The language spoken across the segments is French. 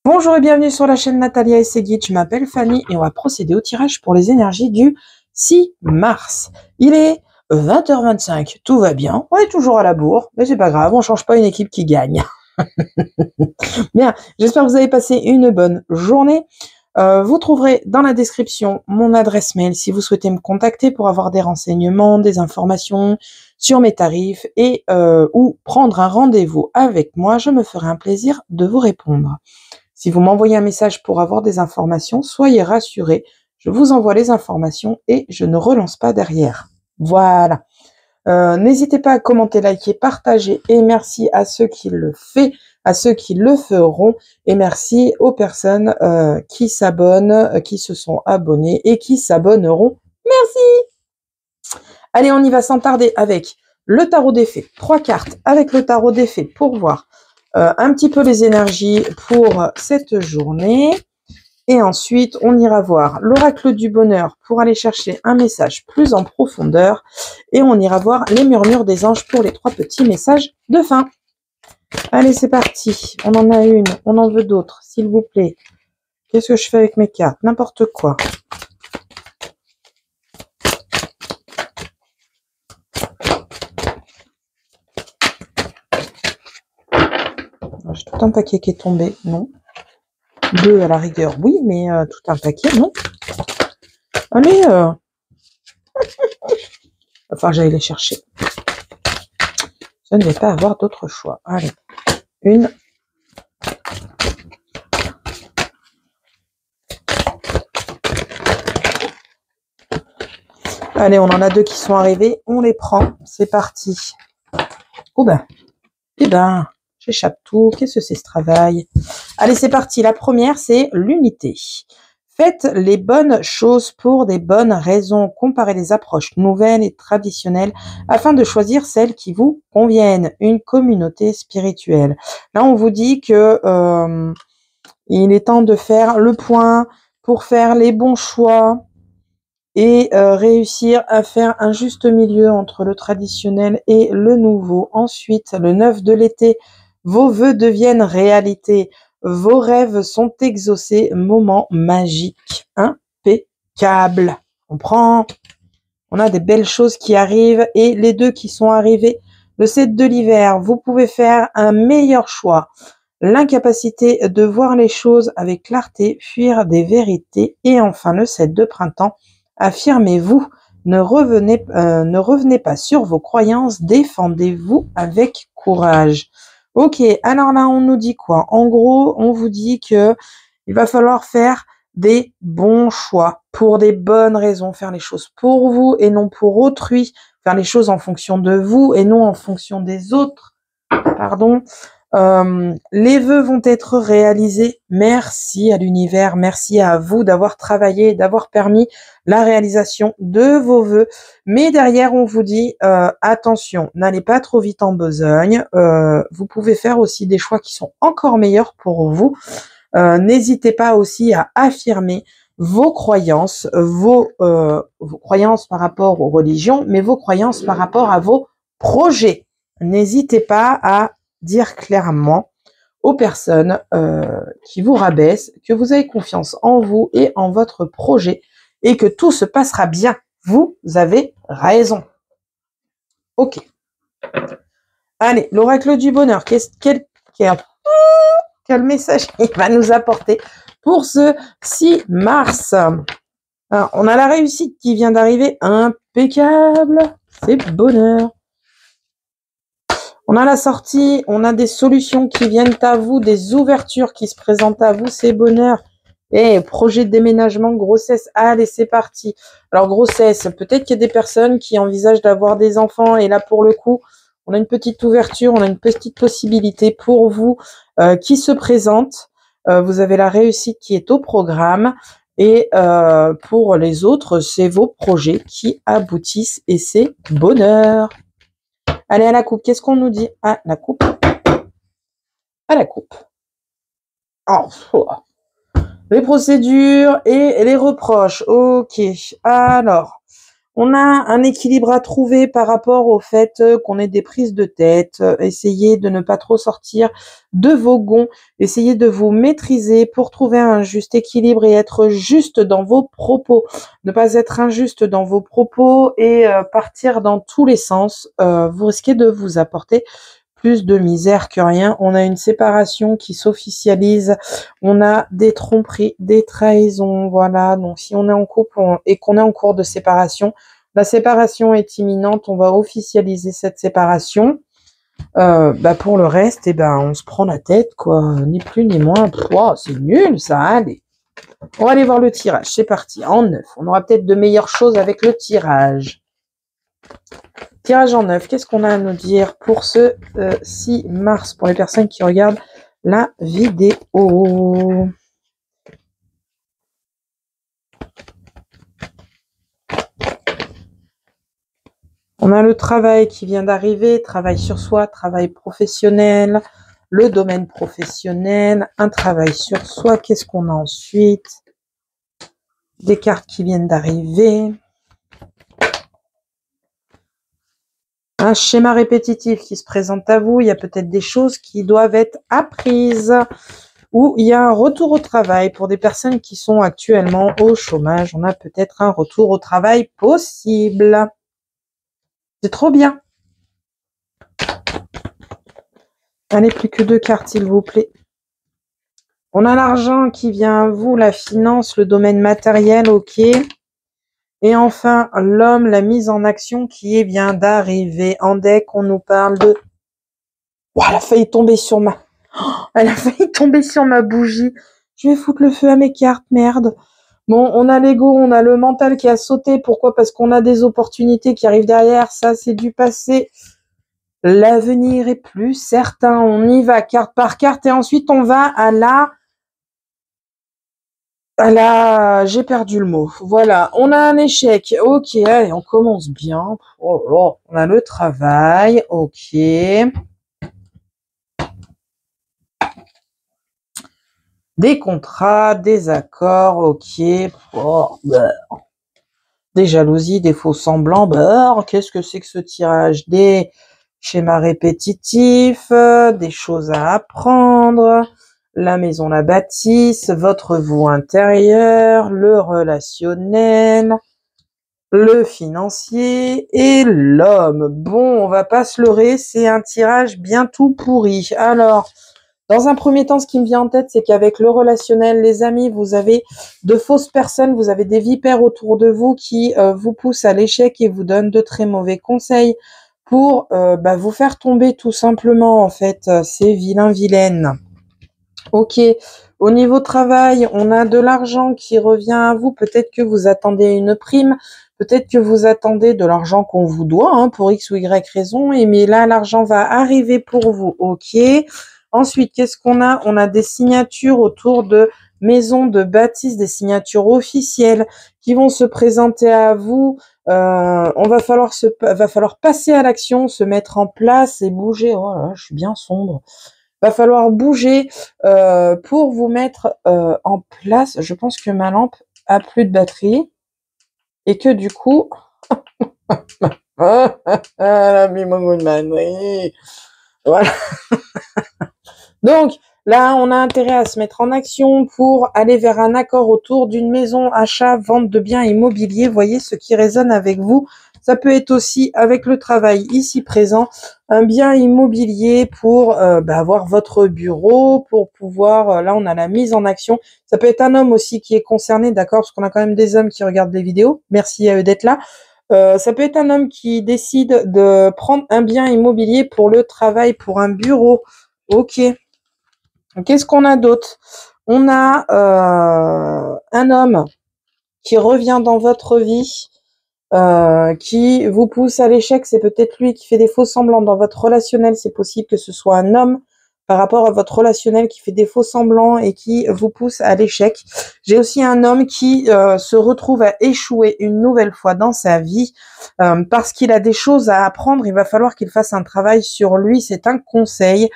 Bonjour et bienvenue sur la chaîne Natalia et ses guides. Je m'appelle Fanny et on va procéder au tirage pour les énergies du 6 mars. Il est 20h25, tout va bien. On est toujours à la bourre, mais c'est pas grave, on change pas une équipe qui gagne. Bien, j'espère que vous avez passé une bonne journée. Vous trouverez dans la description mon adresse mail si vous souhaitez me contacter pour avoir des renseignements, des informations sur mes tarifs et ou prendre un rendez-vous avec moi. Je me ferai un plaisir de vous répondre. Si vous m'envoyez un message pour avoir des informations, soyez rassurés, je vous envoie les informations et je ne relance pas derrière. Voilà. N'hésitez pas à commenter, liker, partager et merci à ceux qui le font, à ceux qui le feront et merci aux personnes qui s'abonnent, qui se sont abonnées et qui s'abonneront. Merci. Allez, on y va sans tarder avec le tarot des fées. 3 cartes avec le tarot des fées pour voir un petit peu les énergies pour cette journée. Et ensuite, on ira voir l'oracle du bonheur pour aller chercher un message plus en profondeur. Et on ira voir les murmures des anges pour les 3 petits messages de fin. Allez, c'est parti. On en a une, on en veut d'autres, s'il vous plaît. Qu'est-ce que je fais avec mes cartes? N'importe quoi. J'ai tout un paquet qui est tombé, non. 2 à la rigueur, oui, mais tout un paquet, non. Allez, enfin, j'allais les chercher. Je ne vais pas avoir d'autre choix. Allez, une. Allez, on en a 2 qui sont arrivés. On les prend. C'est parti. Oh ben. Eh ben, j'échappe tout. Qu'est-ce que c'est ce travail? Allez, c'est parti. La première, c'est l'unité. Faites les bonnes choses pour des bonnes raisons. Comparez les approches nouvelles et traditionnelles afin de choisir celles qui vous conviennent. Une communauté spirituelle. Là, on vous dit que il est temps de faire le point pour faire les bons choix et réussir à faire un juste milieu entre le traditionnel et le nouveau. Ensuite, le 9 de l'été, vos vœux deviennent réalité. Vos rêves sont exaucés. Moment magique. Impeccable. On prend. On a des belles choses qui arrivent. Et les 2 qui sont arrivés, le 7 de l'hiver, vous pouvez faire un meilleur choix. L'incapacité de voir les choses avec clarté, fuir des vérités. Et enfin, le 7 de printemps, affirmez-vous, ne revenez pas sur vos croyances, défendez-vous avec courage. Ok, alors là, on nous dit quoi? En gros, on vous dit que il va falloir faire des bons choix pour des bonnes raisons, faire les choses pour vous et non pour autrui, faire les choses en fonction de vous et non en fonction des autres. Pardon. Les vœux vont être réalisés. Merci à l'univers, merci à vous d'avoir travaillé, d'avoir permis la réalisation de vos vœux. Mais derrière, on vous dit attention, n'allez pas trop vite en besogne. Vous pouvez faire aussi des choix qui sont encore meilleurs pour vous. N'hésitez pas aussi à affirmer vos croyances, vos croyances par rapport aux religions, mais vos croyances par rapport à vos projets. N'hésitez pas à dire clairement aux personnes qui vous rabaissent que vous avez confiance en vous et en votre projet et que tout se passera bien. Vous avez raison. Ok. Allez, l'oracle du bonheur. Quel message il va nous apporter pour ce 6 mars? Alors, on a la réussite qui vient d'arriver. Impeccable. C'est bonheur. On a la sortie, on a des solutions qui viennent à vous, des ouvertures qui se présentent à vous, c'est bonheur. Et projet de déménagement, grossesse, allez, c'est parti. Alors, grossesse, peut-être qu'il y a des personnes qui envisagent d'avoir des enfants et là, pour le coup, on a une petite ouverture, on a une petite possibilité pour vous qui se présente. Vous avez la réussite qui est au programme et pour les autres, c'est vos projets qui aboutissent et c'est bonheur. Allez, à la coupe. Qu'est-ce qu'on nous dit? À la coupe. À la coupe. Oh. Les procédures et les reproches. Ok. Alors, On a un équilibre à trouver par rapport au fait qu'on ait des prises de tête. Essayez de ne pas trop sortir de vos gonds. Essayez de vous maîtriser pour trouver un juste équilibre et être juste dans vos propos. Ne pas être injuste dans vos propos et partir dans tous les sens. Vous risquez de vous apporter plus de misère que rien. On a une séparation qui s'officialise. On a des tromperies, des trahisons. Voilà. Donc, si on est en couple et qu'on est en cours de séparation, la séparation est imminente. On va officialiser cette séparation. Pour le reste, on se prend la tête, quoi. Ni plus ni moins. Oh, c'est nul, ça. Allez. On va aller voir le tirage. C'est parti. En 9. On aura peut-être de meilleures choses avec le tirage. Tirage en 9, qu'est-ce qu'on a à nous dire pour ce 6 mars, pour les personnes qui regardent la vidéo? On a le travail qui vient d'arriver, travail sur soi, travail professionnel, le domaine professionnel, un travail sur soi. Qu'est-ce qu'on a ensuite? Des cartes qui viennent d'arriver. Un schéma répétitif qui se présente à vous. Il y a peut-être des choses qui doivent être apprises. Ou il y a un retour au travail pour des personnes qui sont actuellement au chômage. On a peut-être un retour au travail possible. C'est trop bien. Allez, plus que 2 cartes, s'il vous plaît. On a l'argent qui vient à vous, la finance, le domaine matériel, ok. Et enfin, l'homme, la mise en action qui vient d'arriver. En deck, on nous parle de... Oh, elle a failli tomber sur ma... Oh, elle a failli tomber sur ma bougie. Je vais foutre le feu à mes cartes, merde. Bon, on a l'ego, on a le mental qui a sauté. Pourquoi? Parce qu'on a des opportunités qui arrivent derrière. Ça, c'est du passé. L'avenir est plus certain. On y va carte par carte et ensuite on va à la... J'ai perdu le mot. Voilà, on a un échec. Ok, allez, on commence bien. Oh là, on a le travail. Ok. Des contrats, des accords. Ok. Oh, des jalousies, des faux semblants. Qu'est-ce que c'est que ce tirage? Des schémas répétitifs, des choses à apprendre. La maison, la bâtisse, votre vous intérieur, le relationnel, le financier et l'homme. Bon, on va pas se leurrer, c'est un tirage bien tout pourri. Alors, dans un premier temps, ce qui me vient en tête, c'est qu'avec le relationnel, les amis, vous avez de fausses personnes, vous avez des vipères autour de vous qui vous poussent à l'échec et vous donnent de très mauvais conseils pour vous faire tomber tout simplement, en fait, ces vilains vilaines. Ok, au niveau travail, on a de l'argent qui revient à vous. Peut-être que vous attendez une prime, peut-être que vous attendez de l'argent qu'on vous doit pour X ou Y raison. Mais là, l'argent va arriver pour vous. Ok. Ensuite, qu'est-ce qu'on a? On a des signatures autour de maisons de bâtisse, des signatures officielles qui vont se présenter à vous. Va falloir passer à l'action, se mettre en place et bouger. Oh là, je suis bien sombre. Va falloir bouger pour vous mettre en place. Je pense que ma lampe a plus de batterie et que du coup... Voilà. Donc, là, on a intérêt à se mettre en action pour aller vers un accord autour d'une maison, achat, vente de biens immobiliers. Voyez ce qui résonne avec vous. Ça peut être aussi avec le travail ici présent, un bien immobilier pour avoir votre bureau, pour pouvoir, là on a la mise en action. Ça peut être un homme aussi qui est concerné, d'accord, parce qu'on a quand même des hommes qui regardent les vidéos. Merci à eux d'être là. Ça peut être un homme qui décide de prendre un bien immobilier pour le travail, pour un bureau. Ok. Qu'est-ce qu'on a d'autre? On a un homme qui revient dans votre vie, qui vous pousse à l'échec. C'est peut-être lui qui fait des faux semblants dans votre relationnel. C'est possible que ce soit un homme par rapport à votre relationnel qui fait des faux semblants et qui vous pousse à l'échec. J'ai aussi un homme qui se retrouve à échouer une nouvelle fois dans sa vie parce qu'il a des choses à apprendre. Il va falloir qu'il fasse un travail sur lui. C'est un conseil.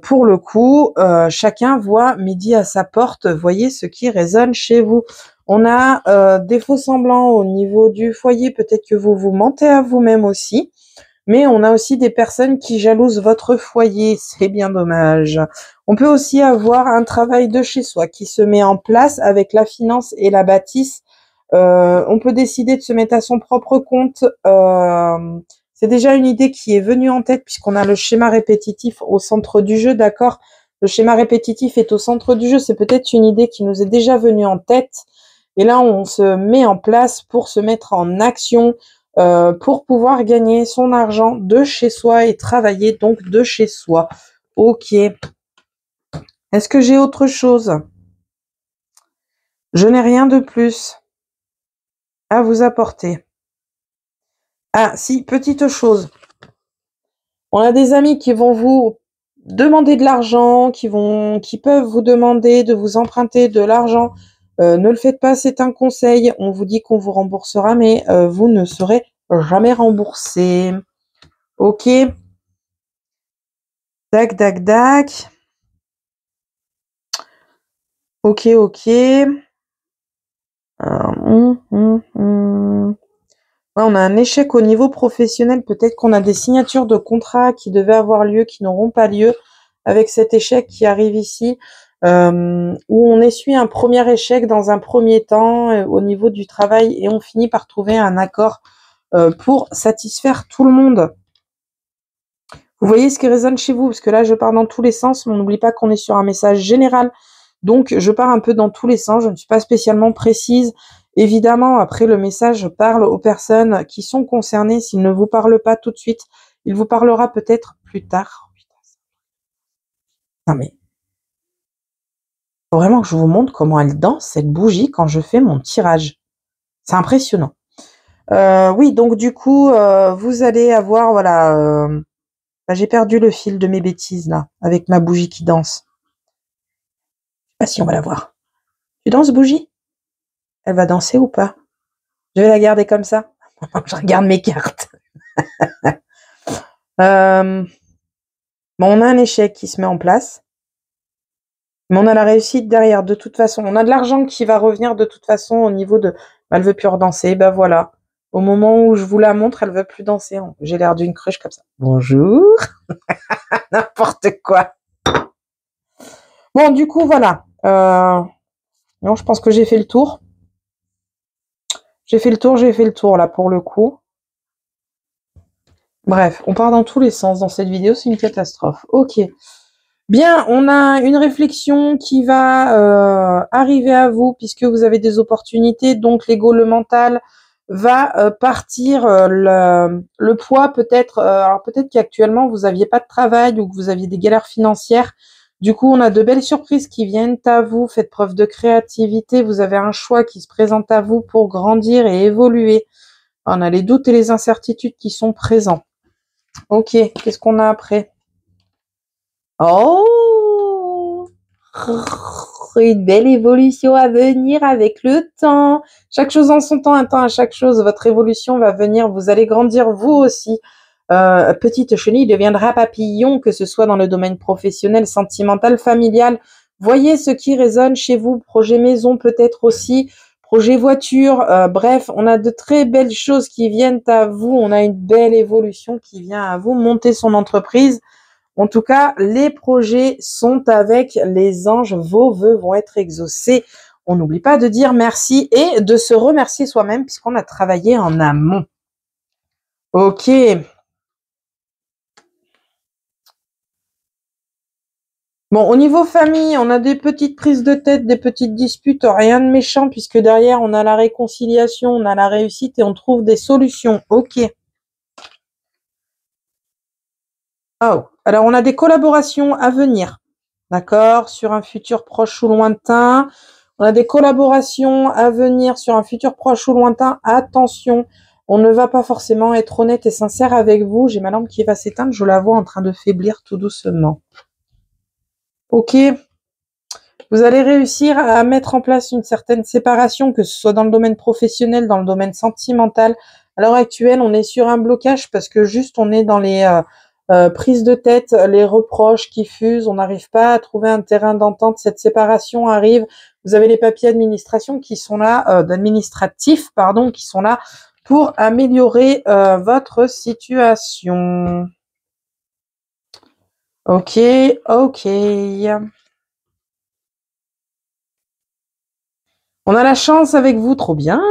Pour le coup, chacun voit midi à sa porte. Voyez ce qui résonne chez vous. On a des faux semblants au niveau du foyer. Peut-être que vous vous mentez à vous-même aussi. Mais on a aussi des personnes qui jalousent votre foyer. C'est bien dommage. On peut aussi avoir un travail de chez soi qui se met en place avec la finance et la bâtisse. On peut décider de se mettre à son propre compte. C'est déjà une idée qui est venue en tête puisqu'on a le schéma répétitif au centre du jeu, d'accord? Le schéma répétitif est au centre du jeu. C'est peut-être une idée qui nous est déjà venue en tête. Et là, on se met en place pour se mettre en action, pour pouvoir gagner son argent de chez soi et travailler donc de chez soi. Ok. Est-ce que j'ai autre chose? Je n'ai rien de plus à vous apporter. Ah, si, petite chose. On a des amis qui vont vous demander de l'argent, qui peuvent vous demander de vous emprunter de l'argent. Ne le faites pas, c'est un conseil. On vous dit qu'on vous remboursera, mais vous ne serez jamais remboursé. Ok. Dac, dac, dac. Ok, ok. Ouais, on a un échec au niveau professionnel. Peut-être qu'on a des signatures de contrats qui devaient avoir lieu, qui n'auront pas lieu, avec cet échec qui arrive ici, où on essuie un premier échec dans un premier temps au niveau du travail et on finit par trouver un accord pour satisfaire tout le monde. Vous voyez ce qui résonne chez vous, parce que là je pars dans tous les sens, mais on n'oublie pas qu'on est sur un message général. Donc je pars un peu dans tous les sens, je ne suis pas spécialement précise. Évidemment, après le message parle aux personnes qui sont concernées. S'il ne vous parle pas tout de suite, il vous parlera peut-être plus tard. Non mais, faut vraiment que je vous montre comment elle danse cette bougie quand je fais mon tirage. C'est impressionnant. Oui, donc du coup, vous allez avoir, voilà, là, j'ai perdu le fil de mes bêtises là, avec ma bougie qui danse. Je sais pas si on va la voir. Tu danses, bougie? Elle va danser ou pas? Je vais la garder comme ça. Je regarde mes cartes. Bon, on a un échec qui se met en place. Mais on a la réussite derrière, de toute façon. On a de l'argent qui va revenir de toute façon au niveau de... Elle veut plus redanser, ben voilà. Au moment où je vous la montre, elle veut plus danser. J'ai l'air d'une cruche comme ça. Bonjour. N'importe quoi. Bon, du coup, voilà. Non, je pense que j'ai fait le tour. J'ai fait le tour, là, pour le coup. Bref, on part dans tous les sens dans cette vidéo, c'est une catastrophe. Ok. Bien, on a une réflexion qui va arriver à vous puisque vous avez des opportunités. Donc, l'ego, le mental va partir. Le poids peut-être. Alors, peut-être qu'actuellement, vous n'aviez pas de travail ou que vous aviez des galères financières. Du coup, on a de belles surprises qui viennent à vous. Faites preuve de créativité. Vous avez un choix qui se présente à vous pour grandir et évoluer. On a les doutes et les incertitudes qui sont présents. Ok, qu'est-ce qu'on a après? Oh, une belle évolution à venir avec le temps. Chaque chose en son temps, un temps à chaque chose. Votre évolution va venir. Vous allez grandir vous aussi. Petite chenille deviendra papillon, que ce soit dans le domaine professionnel, sentimental, familial. Voyez ce qui résonne chez vous. Projet maison peut-être aussi. Projet voiture. Bref, on a de très belles choses qui viennent à vous. On a une belle évolution qui vient à vous. Monter son entreprise. En tout cas, les projets sont avec les anges. Vos vœux vont être exaucés. On n'oublie pas de dire merci et de se remercier soi-même puisqu'on a travaillé en amont. Ok. Bon, au niveau famille, on a des petites prises de tête, des petites disputes, rien de méchant puisque derrière, on a la réconciliation, on a la réussite et on trouve des solutions. Ok. Oh. Alors, on a des collaborations à venir. D'accord? Sur un futur proche ou lointain. On a des collaborations à venir sur un futur proche ou lointain. Attention, on ne va pas forcément être honnête et sincère avec vous. J'ai ma lampe qui va s'éteindre. Je la vois en train de faiblir tout doucement. Ok. Vous allez réussir à mettre en place une certaine séparation, que ce soit dans le domaine professionnel, dans le domaine sentimental. À l'heure actuelle, on est sur un blocage parce que juste on est dans les prises de tête, les reproches qui fusent. On n'arrive pas à trouver un terrain d'entente. Cette séparation arrive. Vous avez les papiers administration qui sont là, d'administratifs, pardon, qui sont là pour améliorer votre situation. Ok, ok. On a la chance avec vous, trop bien.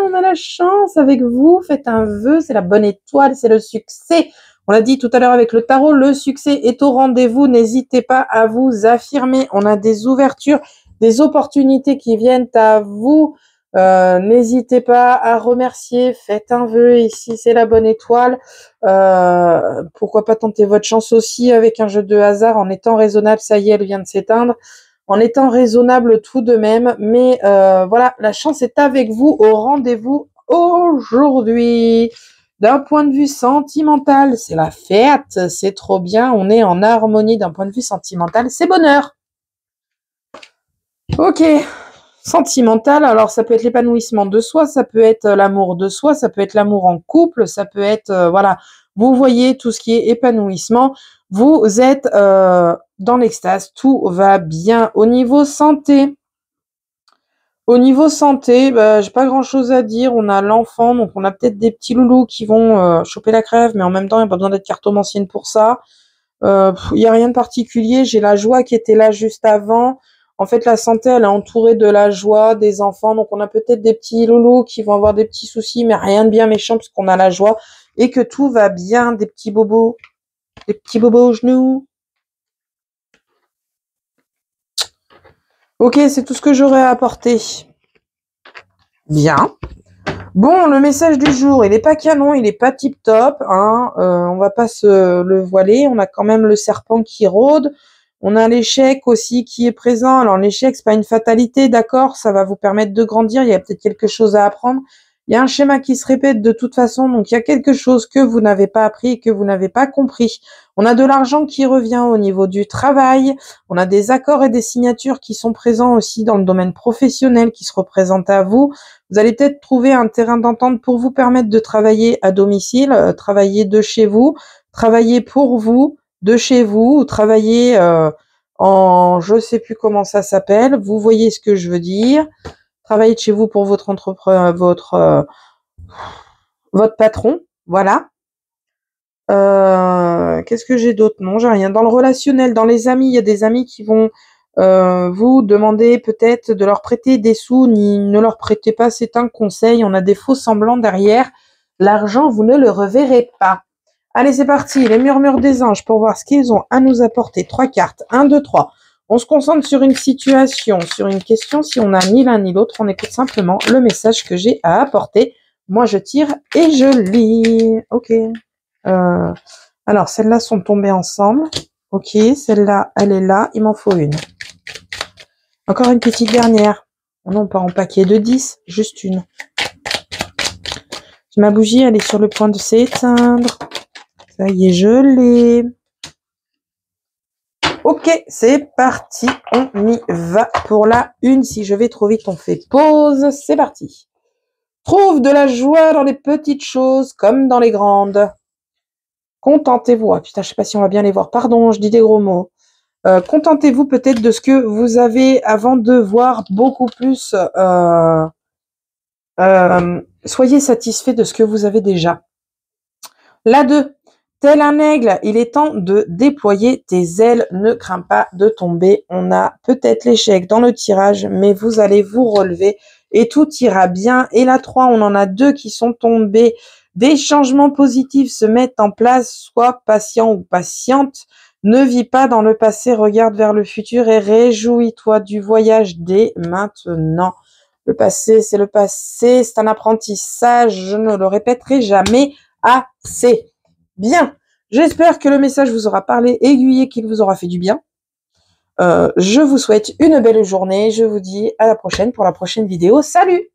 On a la chance avec vous. Faites un vœu, c'est la bonne étoile, c'est le succès. On l'a dit tout à l'heure avec le tarot, le succès est au rendez-vous. N'hésitez pas à vous affirmer. On a des ouvertures, des opportunités qui viennent à vous. N'hésitez pas à remercier. Faites un vœu ici, c'est la bonne étoile. Pourquoi pas tenter votre chance aussi avec un jeu de hasard en étant raisonnable. Ça y est, elle vient de s'éteindre. En étant raisonnable tout de même. Mais voilà, la chance est avec vous, au rendez-vous aujourd'hui. D'un point de vue sentimental, c'est la fête, c'est trop bien, on est en harmonie d'un point de vue sentimental, c'est bonheur. Ok, sentimental, alors ça peut être l'épanouissement de soi, ça peut être l'amour de soi, ça peut être l'amour en couple, ça peut être, voilà, vous voyez tout ce qui est épanouissement, vous êtes dans l'extase, tout va bien. Au niveau santé, j'ai pas grand chose à dire. On a l'enfant, donc on a peut-être des petits loulous qui vont choper la crève, mais en même temps, il n'y a pas besoin d'être cartomancienne pour ça. Il n'y a rien de particulier. J'ai la joie qui était là juste avant. En fait, la santé, elle est entourée de la joie des enfants. Donc, on a peut-être des petits loulous qui vont avoir des petits soucis, mais rien de bien méchant puisqu'on a la joie et que tout va bien. Des petits bobos aux genoux. Ok, c'est tout ce que j'aurais à apporter. Bien. Bon, le message du jour, il est pas canon, il est pas tip top, hein. On va pas se le voiler. On a quand même le serpent qui rôde. On a l'échec aussi qui est présent. Alors l'échec, c'est pas une fatalité, d'accord. Ça va vous permettre de grandir. Il y a peut-être quelque chose à apprendre. Il y a un schéma qui se répète de toute façon. Donc il y a quelque chose que vous n'avez pas appris et que vous n'avez pas compris. On a de l'argent qui revient au niveau du travail. On a des accords et des signatures qui sont présents aussi dans le domaine professionnel qui se représentent à vous. Vous allez peut-être trouver un terrain d'entente pour vous permettre de travailler à domicile, travailler de chez vous, travailler pour vous, de chez vous, ou travailler en, je sais plus comment ça s'appelle. Vous voyez ce que je veux dire. Travailler de chez vous pour votre entrepreneur, votre patron, voilà. Qu'est-ce que j'ai d'autre? Non, j'ai rien. Dans le relationnel, dans les amis, il y a des amis qui vont vous demander peut-être de leur prêter des sous, ni ne leur prêtez pas, c'est un conseil. On a des faux semblants derrière. L'argent, vous ne le reverrez pas. Allez, c'est parti. Les murmures des anges pour voir ce qu'ils ont à nous apporter. 3 cartes. 1, 2, 3. On se concentre sur une situation, sur une question. Si on n'a ni l'un ni l'autre, on écoute simplement le message que j'ai à apporter. Moi, je tire et je lis. Ok. Alors, celles-là sont tombées ensemble. Ok, celle-là, elle est là. Il m'en faut une. Encore une petite dernière. Non, pas en paquet de 10, juste une. Ma bougie, elle est sur le point de s'éteindre. Ça y est, je l'ai. Ok, c'est parti. On y va pour la une. Si je vais trop vite, on fait pause. C'est parti. Trouve de la joie dans les petites choses comme dans les grandes. Contentez-vous. Ah, putain, je sais pas si on va bien les voir. Pardon, je dis des gros mots. Contentez-vous peut-être de ce que vous avez avant de voir beaucoup plus. Soyez satisfait de ce que vous avez déjà. La 2. Tel un aigle, il est temps de déployer tes ailes. Ne crains pas de tomber. On a peut-être l'échec dans le tirage, mais vous allez vous relever et tout ira bien. Et la 3, on en a 2 qui sont tombés. Des changements positifs se mettent en place. Sois patient ou patiente. Ne vis pas dans le passé, regarde vers le futur et réjouis-toi du voyage dès maintenant. Le passé, c'est le passé, c'est un apprentissage, je ne le répéterai jamais assez. Bien, j'espère que le message vous aura parlé, aiguillé, qu'il vous aura fait du bien. Je vous souhaite une belle journée, je vous dis à la prochaine pour la prochaine vidéo. Salut!